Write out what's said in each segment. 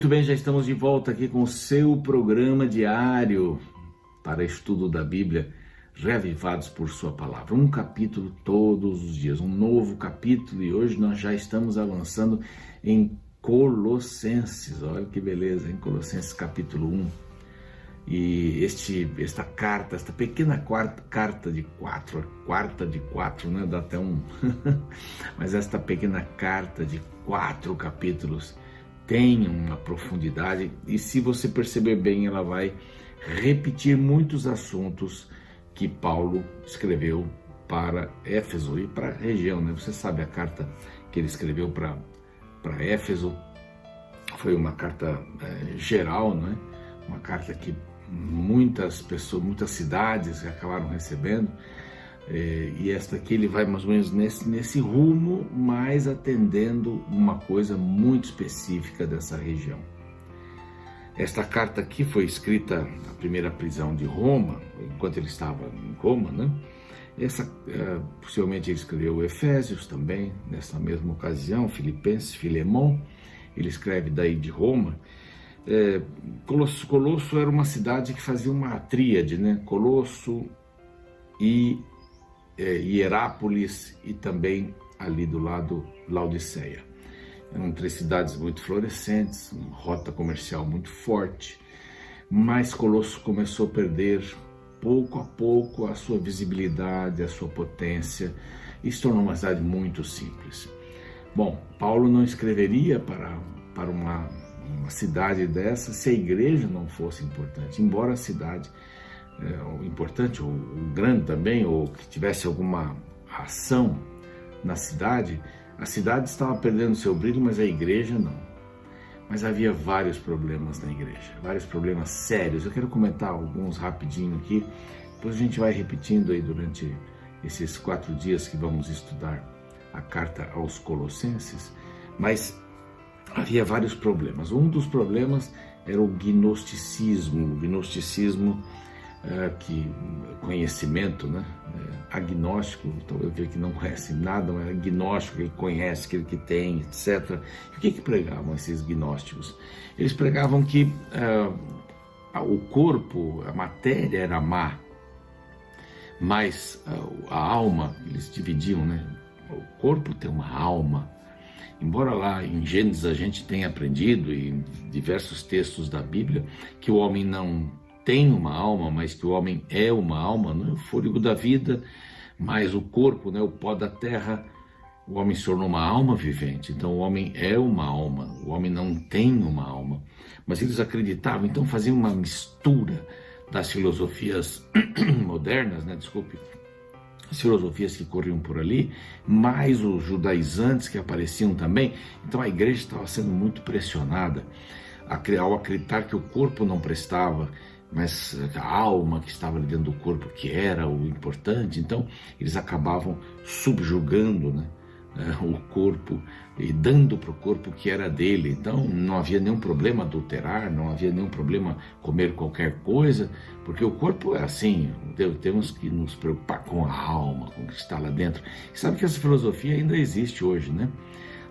Muito bem, já estamos de volta aqui com o seu programa diário para estudo da Bíblia, reavivados por sua palavra. Um capítulo todos os dias, um novo capítulo, e hoje nós já estamos avançando em Colossenses. Olha que beleza, em Colossenses capítulo 1. E esta carta, esta pequena carta de quarta de quatro, né? Dá até um... Mas esta pequena carta de 4 capítulos tem uma profundidade, e se você perceber bem, ela vai repetir muitos assuntos que Paulo escreveu para Éfeso e para a região, né? Você sabe, a carta que ele escreveu para Éfeso foi uma carta geral, né? Uma carta que muitas pessoas, muitas cidades acabaram recebendo, e esta aqui ele vai mais ou menos nesse rumo, mas atendendo uma coisa muito específica dessa região. Esta carta aqui foi escrita na primeira prisão de Roma, enquanto ele estava em Roma, né? Possivelmente ele escreveu Efésios também, nessa mesma ocasião, Filipenses, Filemon. Ele escreve daí de Roma. Colosso era uma cidade que fazia uma tríade, né? Colosso e Hierápolis, e também ali do lado Laodiceia. Eram 3 cidades muito florescentes, uma rota comercial muito forte, mas Colosso começou a perder pouco a pouco a sua visibilidade, a sua potência, e se tornou uma cidade muito simples. Bom, Paulo não escreveria para uma cidade dessa se a igreja não fosse importante, embora a cidade importante, ou grande também, ou que tivesse alguma ação na cidade, a cidade estava perdendo seu brilho, mas a igreja não. Mas havia vários problemas na igreja, vários problemas sérios. Eu quero comentar alguns rapidinho aqui, depois a gente vai repetindo aí durante esses 4 dias que vamos estudar a carta aos Colossenses, mas havia vários problemas. Um dos problemas era o gnosticismo. O gnosticismo, que conhecimento, né? Agnóstico, talvez aquele que não conhece nada, mas agnóstico, que ele conhece, aquele que tem, etc. E o que pregavam esses gnósticos? Eles pregavam que o corpo, a matéria era má, mas a alma, eles dividiam, né? O corpo tem uma alma. Embora lá em Gênesis a gente tenha aprendido, e em diversos textos da Bíblia, que o homem não tem uma alma, mas que o homem é uma alma, né? O fôlego da vida, mas o corpo, né? O pó da terra, o homem se tornou uma alma vivente. Então o homem é uma alma, o homem não tem uma alma. Mas eles acreditavam, então faziam uma mistura das filosofias modernas, né? As filosofias que corriam por ali, mais os judaizantes que apareciam também. Então a igreja estava sendo muito pressionada ao acreditar que o corpo não prestava, mas a alma que estava ali dentro do corpo que era o importante. Então eles acabavam subjugando, né, o corpo e dando para o corpo o que era dele. Então não havia nenhum problema adulterar, não havia nenhum problema comer qualquer coisa, porque o corpo é assim. Temos que nos preocupar com a alma, com o que está lá dentro. E sabe que essa filosofia ainda existe hoje, né?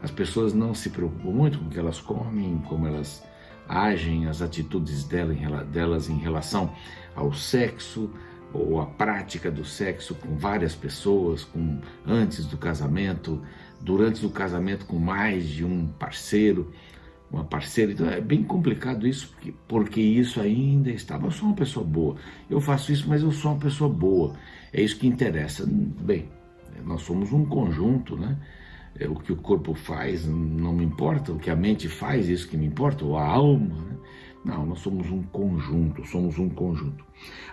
As pessoas não se preocupam muito com o que elas comem, como elas agem, as atitudes delas em relação ao sexo, ou a prática do sexo com várias pessoas, antes do casamento, durante o casamento com mais de um parceiro, uma parceira. Então é bem complicado isso, porque isso ainda estava. Eu sou uma pessoa boa, eu faço isso, mas eu sou uma pessoa boa, é isso que interessa. Bem, nós somos um conjunto, né? O que o corpo faz não me importa, o que a mente faz, isso que me importa, ou a alma, né? Não, nós somos um conjunto,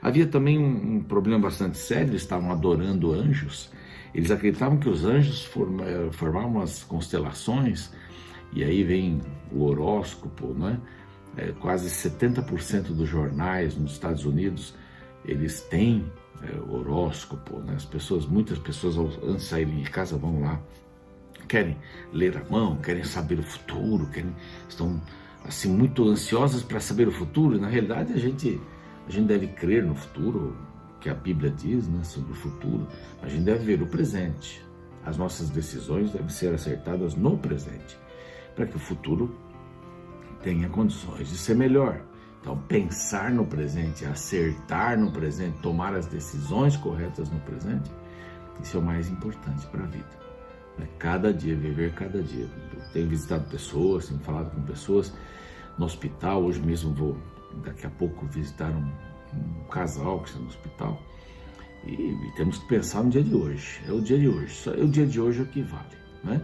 Havia também um problema bastante sério. Eles estavam adorando anjos, eles acreditavam que os anjos formavam as constelações, e aí vem o horóscopo, né? Quase 70% dos jornais nos Estados Unidos, eles têm horóscopo, né? Muitas pessoas, antes de saírem de casa, vão lá, querem ler a mão, querem saber o futuro, estão assim muito ansiosas para saber o futuro. E na realidade a gente deve crer no futuro, que a Bíblia diz, né, sobre o futuro. A gente deve ver o presente. As nossas decisões devem ser acertadas no presente, para que o futuro tenha condições de ser melhor. Então, pensar no presente, acertar no presente, tomar as decisões corretas no presente, isso é o mais importante para a vida. Cada dia, viver cada dia. Eu tenho visitado pessoas, tenho falado com pessoas no hospital. Hoje mesmo vou, daqui a pouco, visitar um casal que está no hospital. E temos que pensar no dia de hoje. É o dia de hoje. Só é o dia de hoje é o que vale, né?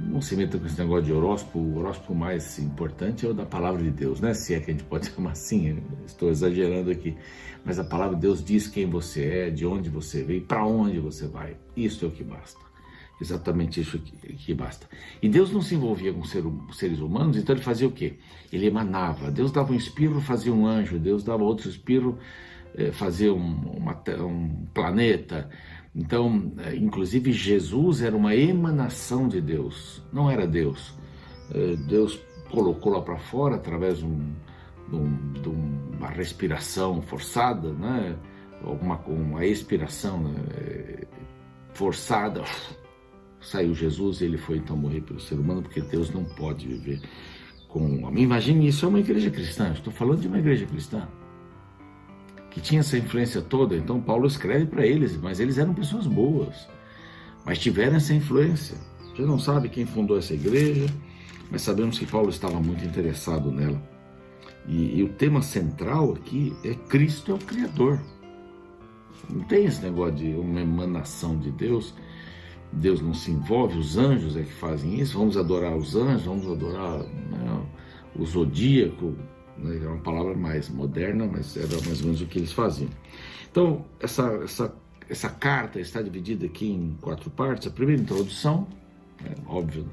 Não se meta com esse negócio de horóscopo. O horóscopo mais importante é o da palavra de Deus, né? Se é que a gente pode chamar assim, estou exagerando aqui. Mas a palavra de Deus diz quem você é, de onde você veio, para onde você vai. Isso é o que basta. Exatamente isso que basta. E Deus não se envolvia com seres humanos, então ele fazia o quê? Ele emanava. Deus dava um espírito, fazia um anjo. Deus dava outro espírito, fazia um planeta. Então, inclusive, Jesus era uma emanação de Deus, não era Deus. Deus colocou lá para fora através de uma respiração forçada, né? Uma expiração, né? Forçada. Saiu Jesus e ele foi então morrer pelo ser humano, porque Deus não pode viver com um homem. Imagine isso, é uma igreja cristã. Estou falando de uma igreja cristã que tinha essa influência toda. Então Paulo escreve para eles, mas eles eram pessoas boas, mas tiveram essa influência. Você não sabe quem fundou essa igreja, mas sabemos que Paulo estava muito interessado nela. E o tema central aqui é Cristo é o Criador. Não tem esse negócio de uma emanação de Deus. Deus não se envolve, os anjos é que fazem isso. Vamos adorar os anjos, vamos adorar, né, o zodíaco, né, é uma palavra mais moderna, mas era mais ou menos o que eles faziam. Então, essa carta está dividida aqui em 4 partes. A primeira introdução, óbvio,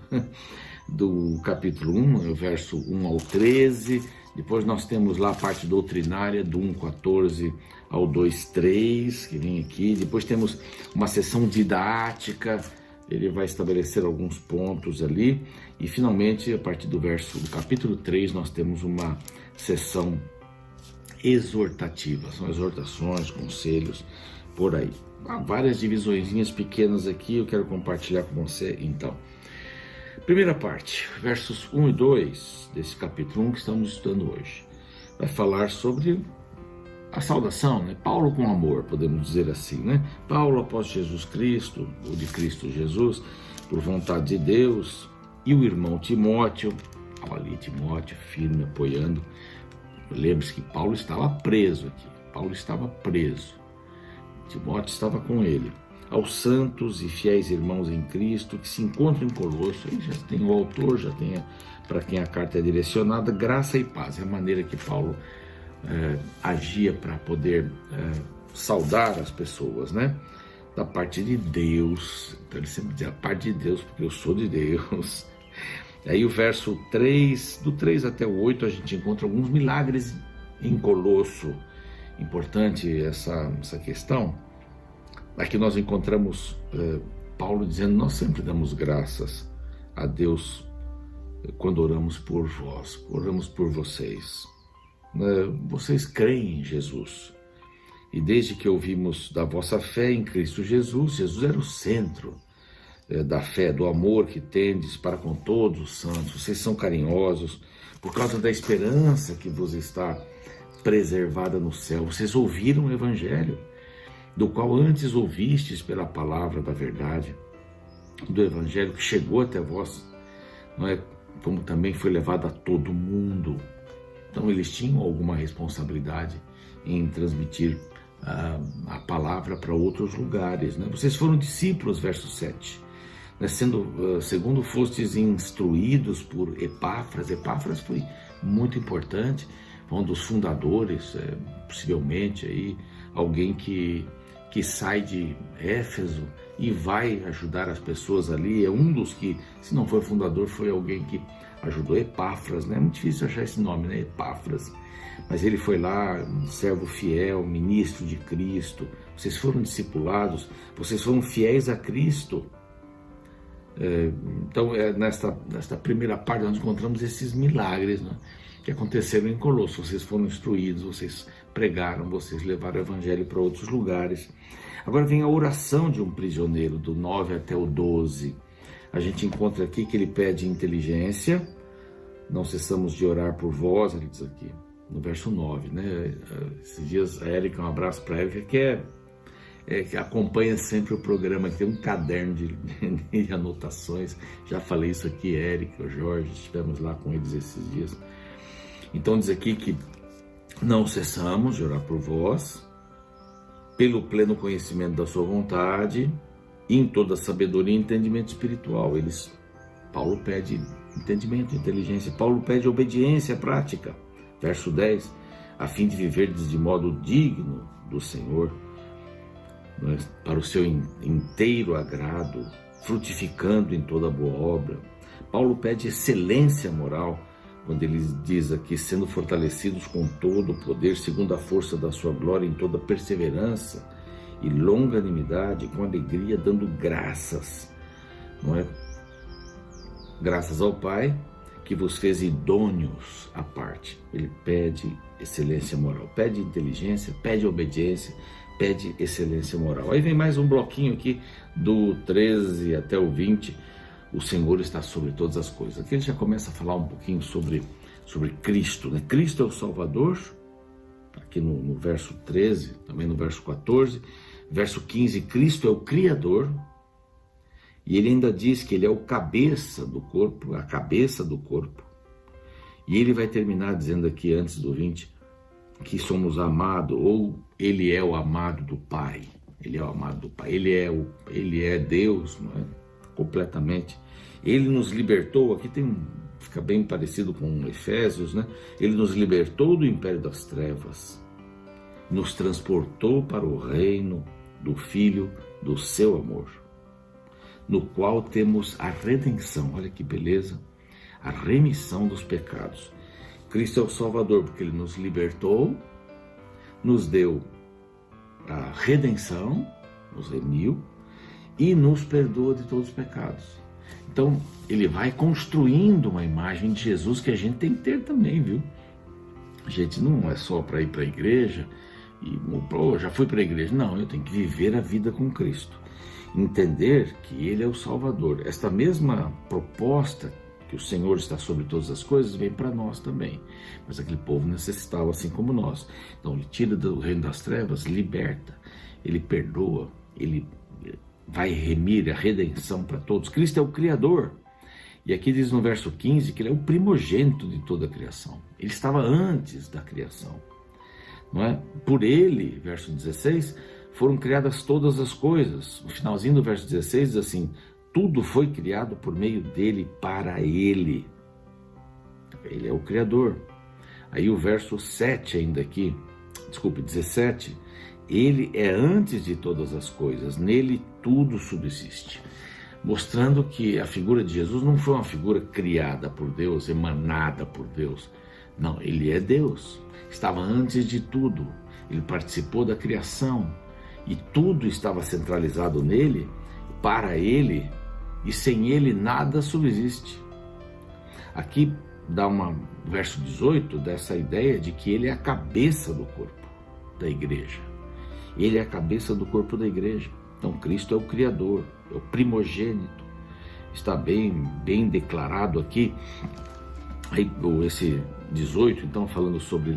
do capítulo 1, o verso 1 ao 13. Depois nós temos lá a parte doutrinária, do 1,14 ao 2,3, que vem aqui. Depois temos uma sessão didática, ele vai estabelecer alguns pontos ali. E finalmente, a partir do capítulo 3, nós temos uma sessão exortativa. São exortações, conselhos, por aí. Há várias divisõezinhas pequenas aqui, eu quero compartilhar com você, então. Primeira parte, versos 1 e 2 desse capítulo 1 que estamos estudando hoje. Vai falar sobre a saudação, né? Paulo com amor, podemos dizer assim, né? Paulo após Jesus Cristo, ou de Cristo Jesus, por vontade de Deus, e o irmão Timóteo, ali Timóteo firme, apoiando. Lembre-se que Paulo estava preso aqui, Timóteo estava com ele. Aos santos e fiéis irmãos em Cristo que se encontram em Colosso, aí já tem o autor, já tem para quem a carta é direcionada, graça e paz. É a maneira que Paulo agia para poder saudar as pessoas, né? Da parte de Deus. Então ele sempre diz, a parte de Deus, porque eu sou de Deus. Aí o verso 3, do 3 até o 8, a gente encontra alguns milagres em Colosso. Importante essa questão. Aqui nós encontramos Paulo dizendo, nós sempre damos graças a Deus quando oramos por vós, oramos por vocês. Vocês creem em Jesus. E desde que ouvimos da vossa fé em Cristo Jesus, Jesus era o centro da fé, do amor que tendes para com todos os santos. Vocês são carinhosos por causa da esperança que vos está preservada no céu. Vocês ouviram o Evangelho, do qual antes ouvistes pela palavra da verdade, do Evangelho que chegou até vós, não é? Como também foi levado a todo mundo. Então eles tinham alguma responsabilidade em transmitir a palavra para outros lugares, né? Vocês foram discípulos, verso 7, né? Segundo fostes instruídos por Epáfras. Epáfras foi muito importante, foi um dos fundadores, possivelmente aí, alguém que sai de Éfeso e vai ajudar as pessoas ali, é um dos que, se não foi fundador, foi alguém que ajudou. Epáfras, né? É muito difícil achar esse nome, né? Epáfras. Mas ele foi lá, um servo fiel, ministro de Cristo. Vocês foram discipulados, vocês foram fiéis a Cristo. Então, nesta primeira parte, nós encontramos esses milagres, né, que aconteceram em Colosso. Vocês foram instruídos, vocês pregaram, vocês levaram o Evangelho para outros lugares. Agora vem a oração de um prisioneiro, do 9 até o 12. A gente encontra aqui que ele pede inteligência, Não cessamos de orar por vós, ele diz aqui, no verso 9, né? Esses dias a Érica, um abraço para a Érica, que acompanha sempre o programa, que tem um caderno de anotações. Já falei isso aqui, Érica, o Jorge, estivemos lá com eles esses dias. Então diz aqui que não cessamos de orar por vós, pelo pleno conhecimento da sua vontade, e em toda sabedoria e entendimento espiritual. Paulo pede entendimento, inteligência. Paulo pede obediência prática. Verso 10, a fim de viverdes de modo digno do Senhor, para o seu inteiro agrado, frutificando em toda boa obra. Paulo pede excelência moral, quando ele diz aqui, sendo fortalecidos com todo o poder, segundo a força da sua glória, em toda perseverança e longanimidade, com alegria, dando graças, não é? Graças ao Pai, que vos fez idôneos à parte. Ele pede excelência moral, pede inteligência, pede obediência, pede excelência moral. Aí vem mais um bloquinho aqui, do 13 até o 20, o Senhor está sobre todas as coisas. Aqui ele já começa a falar um pouquinho sobre Cristo, né? Cristo é o Salvador, aqui no verso 13, também no verso 14, verso 15, Cristo é o Criador, e ele ainda diz que ele é o cabeça do corpo, a cabeça do corpo. E ele vai terminar dizendo aqui, antes do 20, que somos amados, ou ele é o amado do Pai. Ele é o amado do Pai. Ele é Deus, não é? Completamente. Ele nos libertou, aqui fica bem parecido com Efésios, né? Ele nos libertou do império das trevas, nos transportou para o reino do Filho do seu amor, no qual temos a redenção, olha que beleza, a remissão dos pecados. Cristo é o Salvador, porque ele nos libertou, nos deu a redenção, nos remiu e nos perdoa de todos os pecados. Então, ele vai construindo uma imagem de Jesus que a gente tem que ter também, viu? A gente não é só para ir para a igreja e, já fui para a igreja. Não, eu tenho que viver a vida com Cristo. Entender que ele é o Salvador. Esta mesma proposta, que o Senhor está sobre todas as coisas, vem para nós também. Mas aquele povo necessitava, assim como nós. Então ele tira do reino das trevas, liberta, ele perdoa, ele vai remir a redenção para todos. Cristo é o Criador. E aqui diz no verso 15 que ele é o primogênito de toda a criação. Ele estava antes da criação, não é? Por ele, verso 16, foram criadas todas as coisas. No finalzinho do verso 16 diz assim, tudo foi criado por meio dele, para ele. Ele é o Criador. Aí o verso 7 ainda aqui, 17, ele é antes de todas as coisas, nele tudo subsiste. Mostrando que a figura de Jesus não foi uma figura criada por Deus, emanada por Deus. Não, ele é Deus. Estava antes de tudo. Ele participou da criação. E tudo estava centralizado nele, para ele, e sem ele nada subsiste. Aqui dá verso 18, dessa ideia de que ele é a cabeça do corpo da igreja. Ele é a cabeça do corpo da igreja. Então Cristo é o Criador, é o primogênito. Está bem declarado aqui. Aí, esse 18, então, falando sobre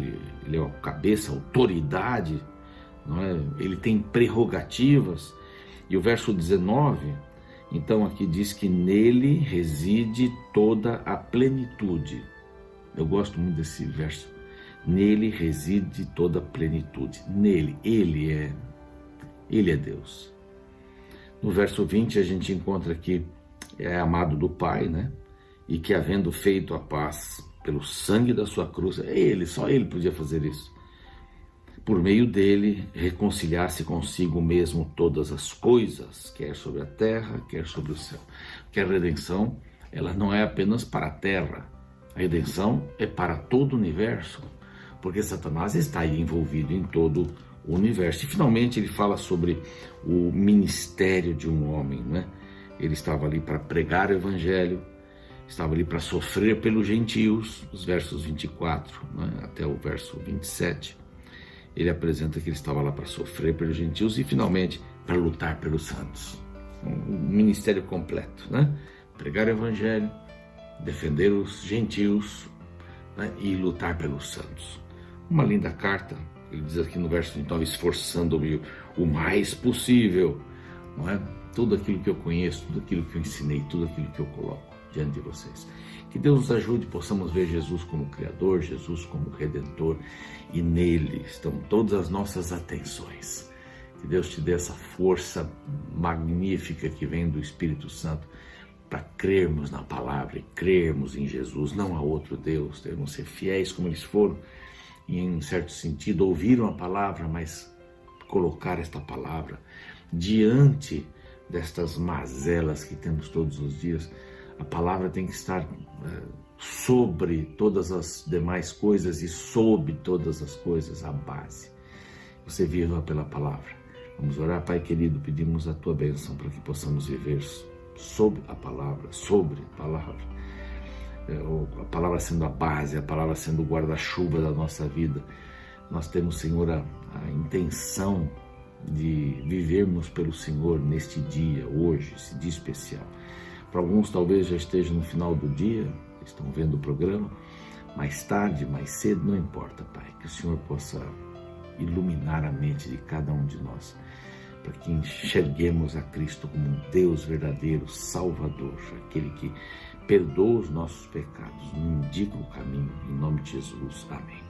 ele é a cabeça, a autoridade, não é? Ele tem prerrogativas. E o verso 19, então aqui diz que nele reside toda a plenitude. Eu gosto muito desse verso. Nele reside toda a plenitude. Nele, ele é Deus. No verso 20 a gente encontra que é amado do Pai, né? E que havendo feito a paz pelo sangue da sua cruz, só ele podia fazer isso. Por meio dele, reconciliar-se consigo mesmo todas as coisas, quer sobre a terra, quer sobre o céu. Porque a redenção, ela não é apenas para a terra. A redenção é para todo o universo, porque Satanás está aí envolvido em todo o universo. E finalmente ele fala sobre o ministério de um homem, né? Ele estava ali para pregar o evangelho, estava ali para sofrer pelos gentios, os versos 24, né, até o verso 27. Ele apresenta que ele estava lá para sofrer pelos gentios e finalmente para lutar pelos santos. Um ministério completo, né? Pregar o evangelho, defender os gentios, né, e lutar pelos santos. Uma linda carta, ele diz aqui no verso 29, esforçando-me o mais possível, não é? Tudo aquilo que eu conheço, tudo aquilo que eu ensinei, tudo aquilo que eu coloco diante de vocês. Que Deus nos ajude, possamos ver Jesus como Criador, Jesus como Redentor, e nele estão todas as nossas atenções. Que Deus te dê essa força magnífica que vem do Espírito Santo para crermos na palavra e crermos em Jesus, não há outro Deus. Devemos ser fiéis como eles foram e, em um certo sentido, ouviram a palavra, mas colocar esta palavra diante destas mazelas que temos todos os dias. A palavra tem que estar sobre todas as demais coisas e sob todas as coisas, a base. Você viva pela palavra. Vamos orar, Pai querido, pedimos a Tua bênção para que possamos viver sob a palavra, sobre a palavra. A palavra sendo a base, a palavra sendo o guarda-chuva da nossa vida. Nós temos, Senhor, a intenção de vivermos pelo Senhor neste dia, hoje, esse dia especial. Para alguns talvez já esteja no final do dia, estão vendo o programa, mais tarde, mais cedo, não importa, Pai, que o Senhor possa iluminar a mente de cada um de nós, para que enxerguemos a Cristo como um Deus verdadeiro, Salvador, aquele que perdoa os nossos pecados, nos indica o caminho, em nome de Jesus, amém.